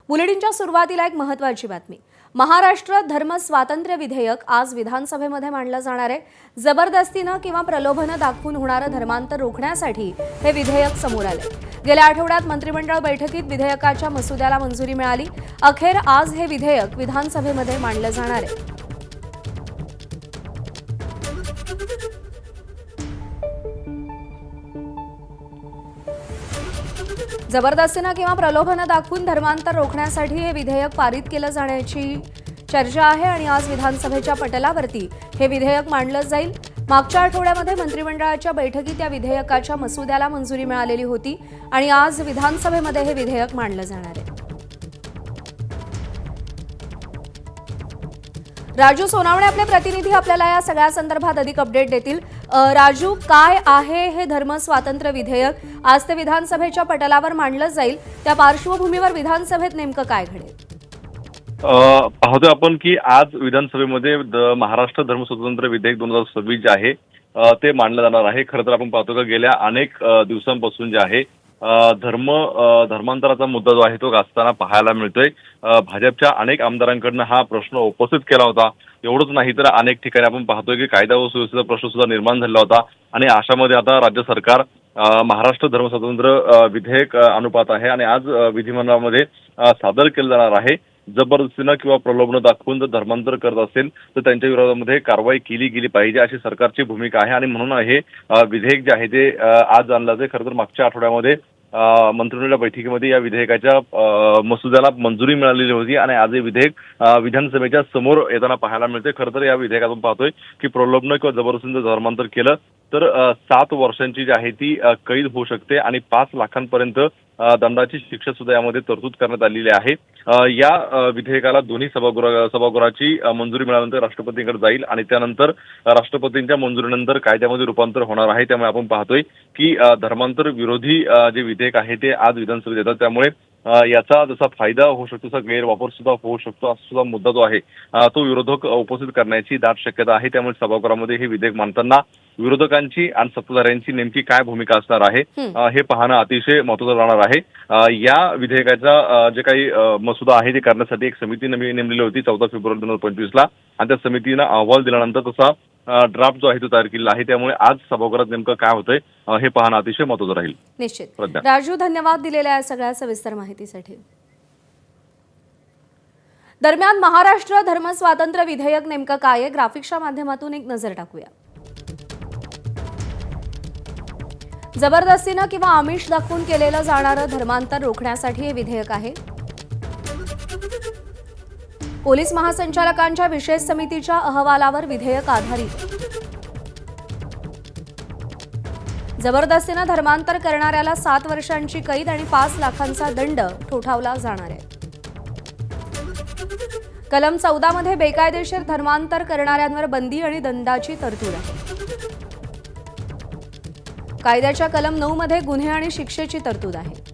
बुलेटिनच्या सुरुवातीला एक महत्त्वाची बातमी। महाराष्ट्र धर्म स्वातंत्र्य विधेयक आज विधानसभेमध्ये मांडलं जाणार आहे। जबरदस्तीने किंवा प्रलोभन दाखवून होणारं धर्मांतर रोखण्यासाठी हे विधेयक समोर आले। गेल्या आठवड्यात मंत्रिमंडळ बैठकीत विधेयकाच्या मसुद्याला मंजुरी मिळाली। अखेर आज हे विधेयक विधानसभेमध्ये मांडलं जाणार आहे। जबरदस्तीने किंवा प्रलोभन दाखवून धर्मांतर रोखण्यासाठी हे विधेयक पारित केलं जाण्याची चर्चा आहे आणि आज विधानसभेच्या पटलावरती हे विधेयक मांडलं जाईल। मागच्या आठवड्यामध्ये मंत्रिमंडळाच्या बैठकीत या विधेयकाच्या मसुद्याला मंजुरी मिळालेली होती आणि आज विधानसभेमध्ये हे विधेयक मांडलं जाणार आहे। राजू सोनावणे आपले प्रतिनिधी आपल्याला या सगळ्या संदर्भात अधिक अपडेट देतील। राजू, काय आहे हे धर्म स्वातंत्र्य विधेयक? आज ते विधानसभेच्या पटलावर मांडलं जाईल, त्या पार्श्वभूमीवर विधानसभेत नेमकं काय घडेल? पाहतोय आपण की आज विधानसभेमध्ये महाराष्ट्र धर्म स्वातंत्र्य विधेयक 2026 जे आहे ते मांडलं जाणार आहे। खरं तर आपण पाहतो की गेल्या अनेक दिवसांपासून जे आहे धर्मांतराचा मुद्दा जो आहे तो गाजताना पाहायला मिळतोय। भाजपच्या अनेक आमदारांकडून हा प्रश्न उपस्थित केला होता। एवढंच नाही तर अनेक ठिकाणी आपण पाहतोय की कायदा व सुव्यवस्थेचा प्रश्न सुद्धा निर्माण झाला होता आणि अशामध्ये आता राज्य सरकार महाराष्ट्र धर्म स्वातंत्र्य विधेयक अनुपात आहे आणि आज विधिमंडळामध्ये सादर केलं जाणार आहे। जबरदस्तीनं किंवा प्रलोभन दाखवून जर धर्मांतर करत असेल तर त्यांच्या विरोधामध्ये कारवाई केली गेली पाहिजे अशी सरकारची भूमिका आहे आणि म्हणून हे विधेयक जे आहे ते आज आणलं जाते। खरं तर मागच्या आठवड्यामध्ये मंत्रिमंडळ बैठकीमध्ये या विधेयकाच्या मसुद्याला मंजुरी मिळालेली होती आणि आज हे विधेयक विधानसभेच्या समोर येताना पाहायला मिळते। खरं तर या विधेयकातून पाहतोय की प्रलोभन किंवा जबरदस्तीनं धर्मांतर केलं तर 7 वर्षांची जी आहे ती कैद होऊ शकते आणि 5 लाखांपर्यंत दंडाची शिक्षा सुद्धा यामध्ये तरतूद करण्यात आलेली आहे। या विधेयकाला दोन्ही सभागृहाची मंजुरी मिळाल्यानंतर राष्ट्रपतींकडे जाईल आणि त्यानंतर राष्ट्रपतींच्या मंजुरीनंतर कायद्यामध्ये रूपांतर होणार आहे। त्यामुळे आपण पाहतोय की धर्मांतर विरोधी जे विधेयक आहे ते आज विधानसभेत येतात, त्यामुळे याचा जसा फायदा होऊ शकतो तसा गैरवापर सुद्धा होऊ शकतो असा सुद्धा मुद्दा जो आहे तो विरोधक उपस्थित करण्याची दाट शक्यता आहे। त्यामुळे सभागृहामध्ये हे विधेयक मांडताना विरोधकांची आणि सत्ताधाऱ्यांची नेमकी काय भूमिका असणार आहे हे पाहणं अतिशय महत्त्वाचं राहणार आहे। या विधेयकाचा जे काही मसुदा आहे ते करण्यासाठी एक समिती नेमलेली होती 14 फेब्रुवारी 2025 ला आणि त्या समितीनं अहवाल दिल्यानंतर तसा ड्राफ्ट जो आहे तो तयार केलेला आहे। त्यामुळे आज सभागृहात नेमकं काय होतंय हे पाहणं अतिशय महत्त्वाचं राहील। निश्चित राजू, धन्यवाद दिलेल्या या सगळ्या सविस्तर माहितीसाठी। दरम्यान महाराष्ट्र धर्म स्वातंत्र्य विधेयक नेमकं काय आहे, ग्राफिक्सच्या माध्यमातून एक नजर टाकूया। जबरदस्तीने किंवा आमिष दाखवून केलेलं जाणारं धर्मांतर रोखण्यासाठी हे विधेयक आहे। पोलीस महासंचालकांच्या विशेष समितीच्या अहवालावर विधेयक आधारित। जबरदस्तीने धर्मांतर करणाऱ्याला 7 वर्षांची कैद आणि 5 लाखांचा दंड ठोठावला जाणार आहे। कलम 14 मध्ये बेकायदेशीर धर्मांतर करणाऱ्यांवर बंदी आणि दंडाची तरतूद आहे। कायद्याच्या कलम 9 मध्ये गुन्हे आणि शिक्षेची तरतूद आहे।